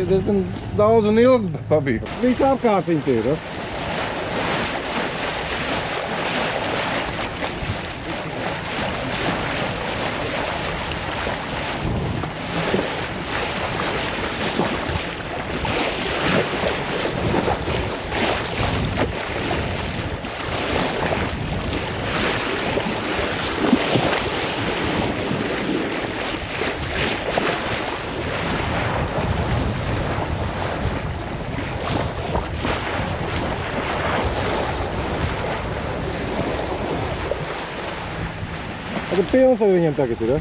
diezgan daudz un ilgi pabija. Visi apkārt viņi tie ir, ja? Tad pilns ar viņiem tagad ir, ja?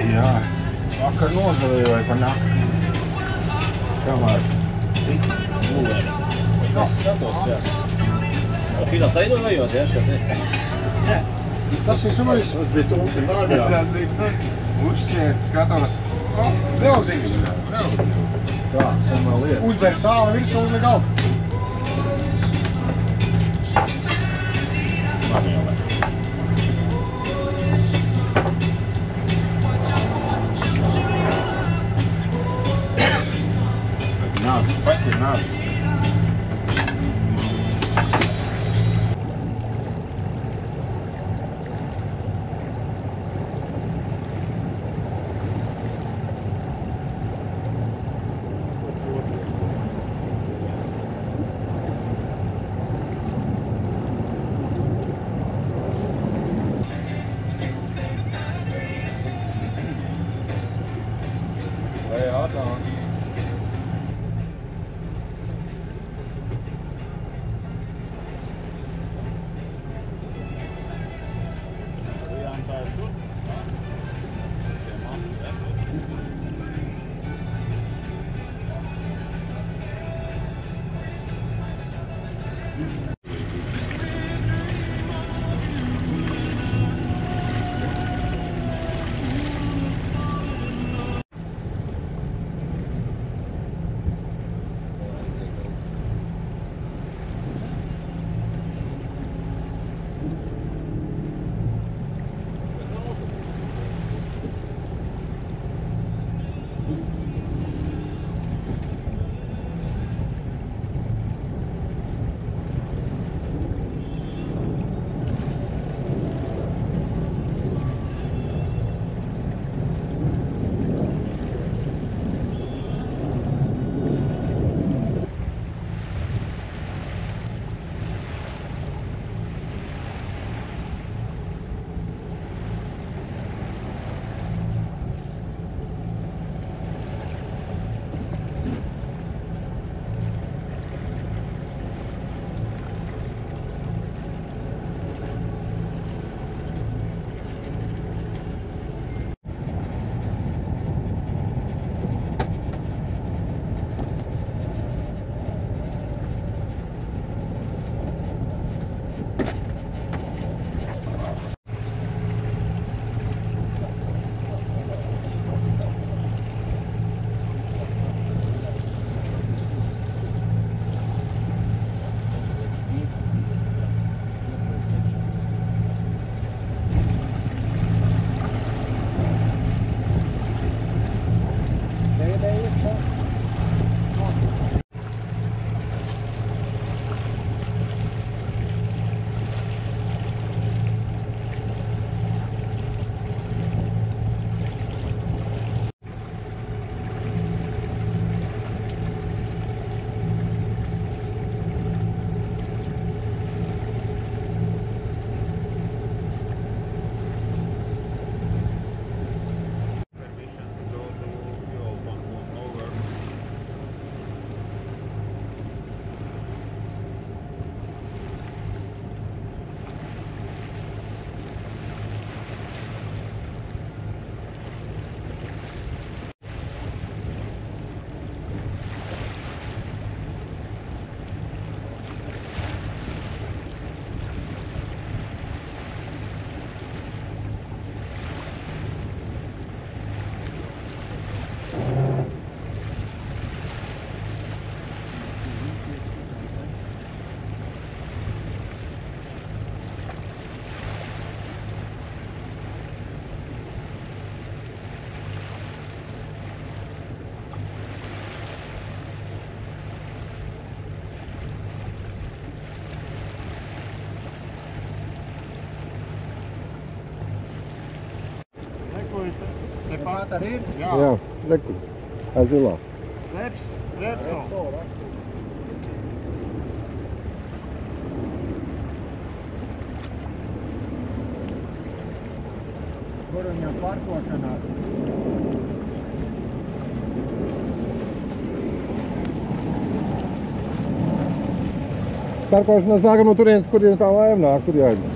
Jā, vakar nozalīju vai pa nakti. Kamēr cik gulēri. Skatos, jā. Šī tā saidogājot, jā, šeit? Tas ir samais. Tas bija tūks ir nāgā. Tas bija uzšķiet, skatos. Zelzīgs. Tā, tam vēl lieta. Uzber sāla virsū un galvu. Labi jau, vai? Nāc, pati nāc. klāt arī ir? Jā, reku. Aiz zilā. Repso. Kur viņam parkošanās? Parkošanās nākam no turienes, kur tā laiva nāk, tur jāiet.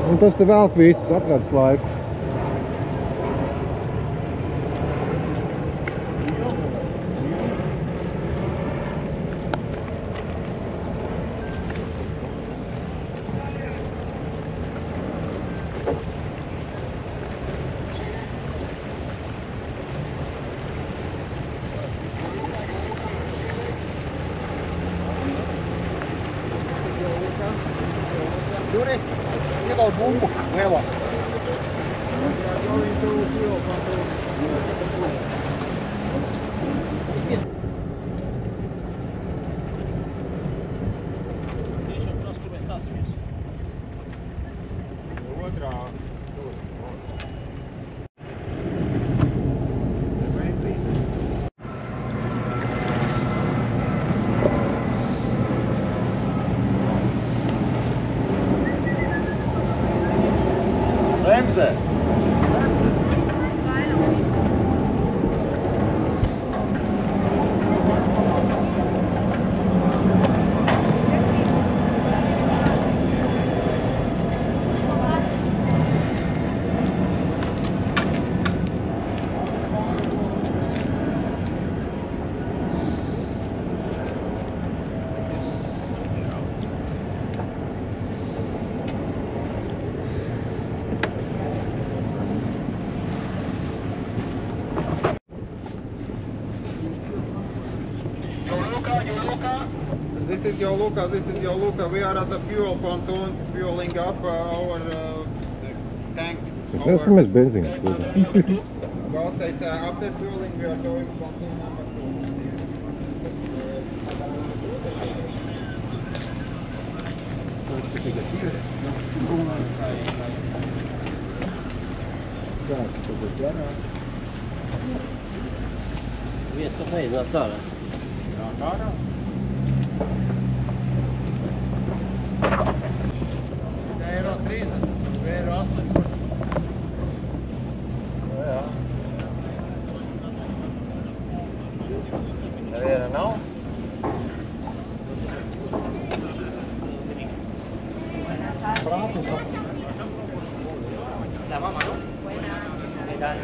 Un tas te velk viss, atradis laiku. Juri, iedod bumbu lielā. Bremse. This is your Luca. We are at the fuel pontoon, fueling up our tanks. Mēs, ka mēs benzīnu kūdām. Got it. After fueling, we are going pontoon number 2. Viens kafejs nāc ārā. Jā, ārā. Eiro 30, eiro 80. Jā. Neviena nav? La mamá, ¿no? ¿Qué tal?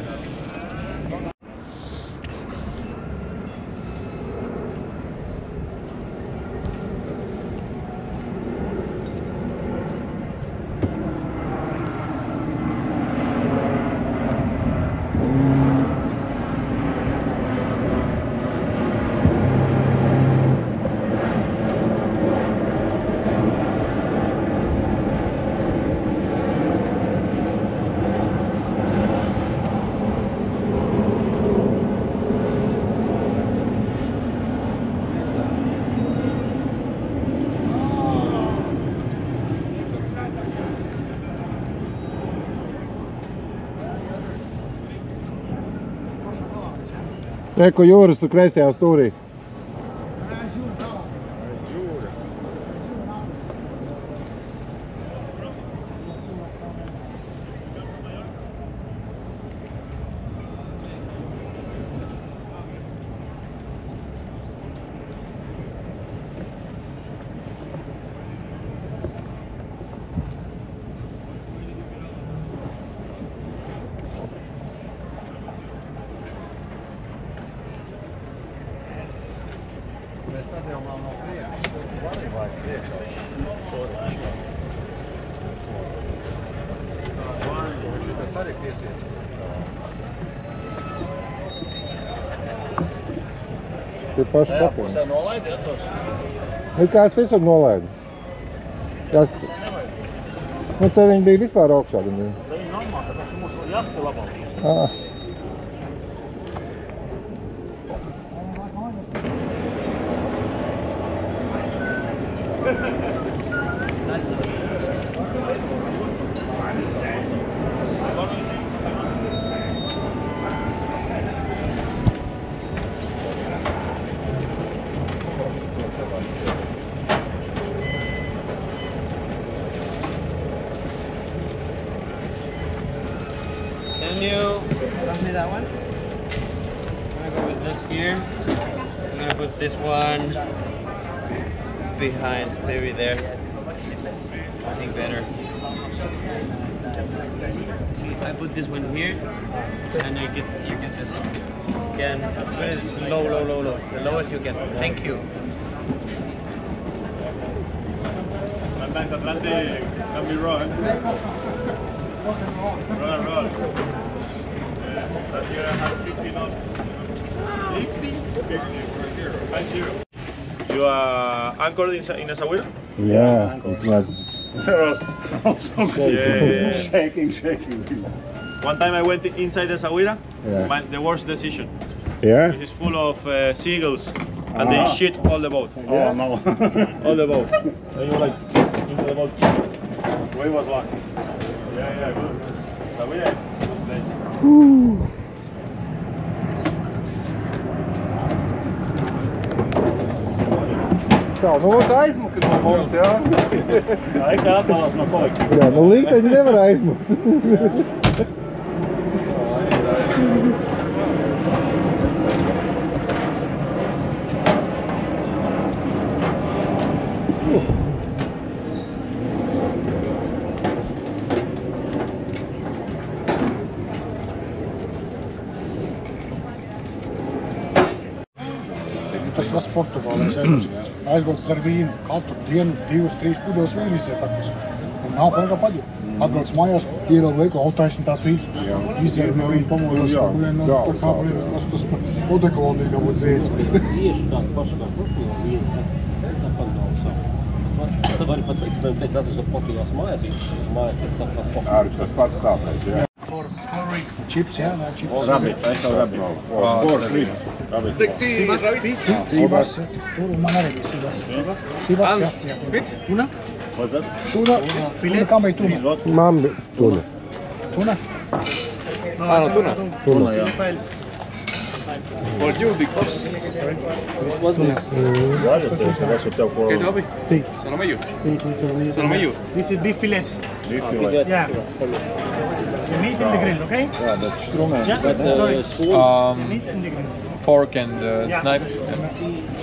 Reku jūras tur kreisajā stūrī. Bet tad jau nav no priekšā. Vari vajag priekšā. Šitas arī piesiets. Tie paši Tajā kafejni. pusē nolaidi, ja tos? Bet kā es visur nolaidu. Jā, nu te viņi bija vispār augšā. Viņi normāli, tāpēc mums jahti labāk. Can you pass me that one? I'm gonna go with this here. I'm gonna put this one behind, maybe there. I think better. I put this one here, and you get this. Again, put it low, low, low, low. The lowest you can. Thank you. Sometimes Atlantic can be wrong. Roll. That year I had 50 knots. 50? 50. You are anchored in a Sahuira? Yeah, it was shaking. One time I went inside the Sahuira, the worst decision. Yeah? It is full of seagulls and they shit all the boat. Yeah. Oh no. All the boat. And you're like into the boat. Wave was one. Yeah, good. Sahuira is good place. Tā, nu ot aizmuka no mums, jā? Jā, ir kā atdalās no kolektīva. Jā, nu līteņi nevar aizmukt. Tas tas Portugālē aizbrauc ar vīnu. Katru dienu 2-3 pudeles vīnu izdzēr praktiski. Un nav palikā paģi. Atbrauc mājās, ierauga veikalu, taisni tāds vīns. Izdzēr no vīnu pamodos. Tā kā tas odekolonija kā būtu dzēris. Tieši tādu pašu kā Portugāla vīna. Tāpat nav savu. Tu vari pat pēc atrast no Portugālas mājās, mājās ir tāpat Portugāla. Arī tas pats sāpēs, jā. Chips, jā, nē, chips. Rabbit, I saw rabbit. Pork ribs. Rabbit. Sīvas. Tur man arī bija sīvas. Sīvas, jā. Tuna? What's that? Tuna, kā bija tuna? Man bija tuna. Tuna? No tuna. Tuna, jā. For you, because... Tuna. That's what for... Okay, Toby? Sí. Solomillo. Solomillo. This is beef fillet. Beef fillet. Yeah. The meat in the grill, okay? Jā, bet strumēns. Yeah, sorry. The meat in the grill. Fork and knife.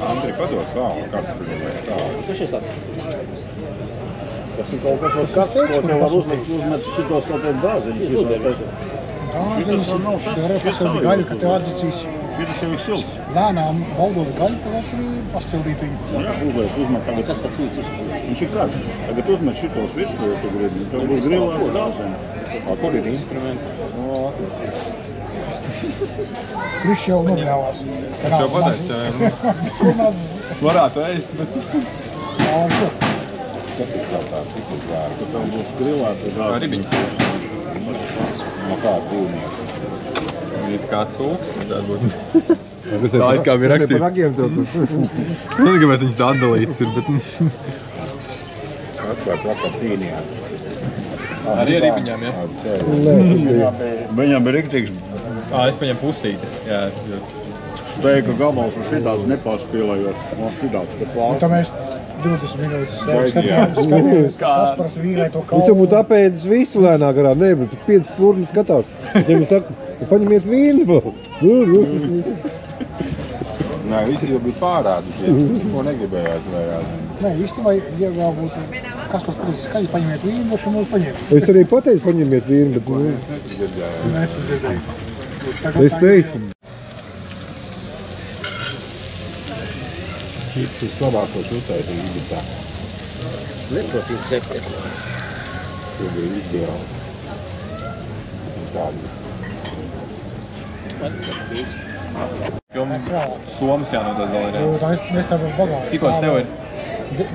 Andri, pados sāli, kāds tur ir sāli. Kas ir tāds? Tas ir kaut kas no karsts, ko tev var uzmet šitos kaut kādu dārzeņu. Dārzeņus, varēja pasildīt gaļu, ka tev atzacīs. Šitas jau ir silts. Lēnām baudot gaļu, tad pastildīt viņu. Jā, uzmet tagad. Kas tas līdz? Viņš ir kāds. Tagad uzmet šitos virsū, ja tu gribi. Tev būs grilā dārzeņu. Kur ir instrumenti? No, atlasīs. Krišs jau nogļāvās. Tev pateic, jā. Varētu ēst, bet... Kas ir tāds citas vērts? Tad tev būs grilā dārzeņu. Ribiņas. No kāda dzīvnieka? Ir kā cūks, tāda būtu. Tā it kā bija rakstīts. Par ragiem tev tur. Nezinu, kāpēc viņas tā atdalītas ir, bet... Atklāts vakar cīnījāt. Arī ar ribiņām, jā? Viņam ir riktīgs Es paņem pusīti, jā. steika gabals un šitās nepārspīlējot. No šitās te Un plāns. tā mēs 20 minūtes skatījāmies, kā Kaspars vīlē to Viņš jau būtu apēdis visu lēnā garā, ne, bet 5 plurni skatās. Es viņam saku, paņemiet vīnu vēl. Nē, visi jau bija pārādušies, ko negribējāt vajāt. Nē, īstenībā, ja vēl būtu Kaspars pateicis, skaļi paņemiet vīnu, viņš mums paņēma. Es arī pateicu, paņemiet vīnu, bet es teicu. Čips ir labākos uztaisīt Ibicā. Neprotīgi cepti. Tur bija ideāli. Tādi. Jums somas jānodod vēl ir. Mēs tā vēl bagājuši. Cikos tev ir?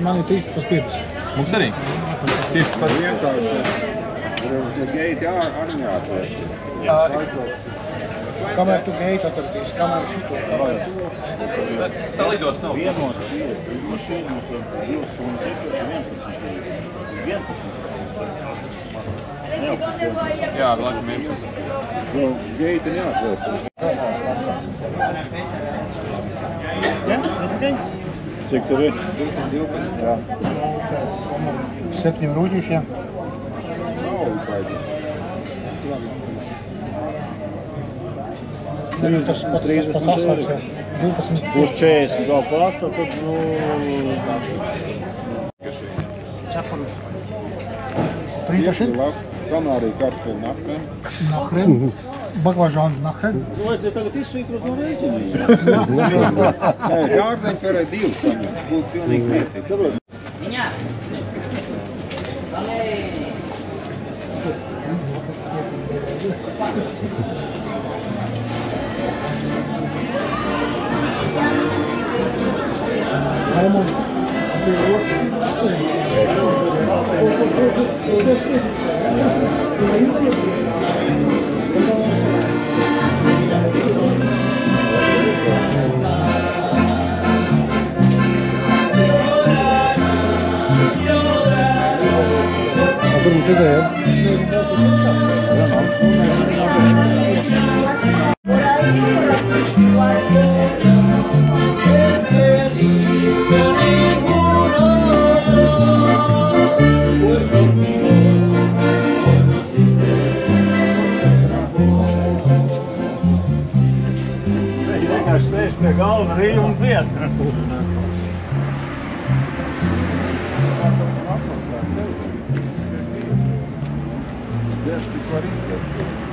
Man ir 13,5. Mums arī? 13,5. Vienkārši geiti arī jāatvērs. Kamēr tu geitu atradīs, kamēr šito. Tā lidos nav. Vienos mašīna mums var 2 stundas iepriekš 11. Jā, laikam 11. Nu, geita neatvērs. Cik tev ir? 212. Jā. 7 rūģīšiem. Tas pats asfalts, jā. 12. Būs 40 vēl plāta, tad, Cepuri. Trītaši. Kanāriju kartupeļu nahren. Nahren. Baklažāns nahren. vajadzēja tagad izsvītrot no rēķina. Nē, dārzeņus varēja 2 saņemt. Būtu pilnīgi mērķīgi. Tur mums izējām. vienkārši sēž pie galda, rīja un dzied. Tieši tik var izdarīt.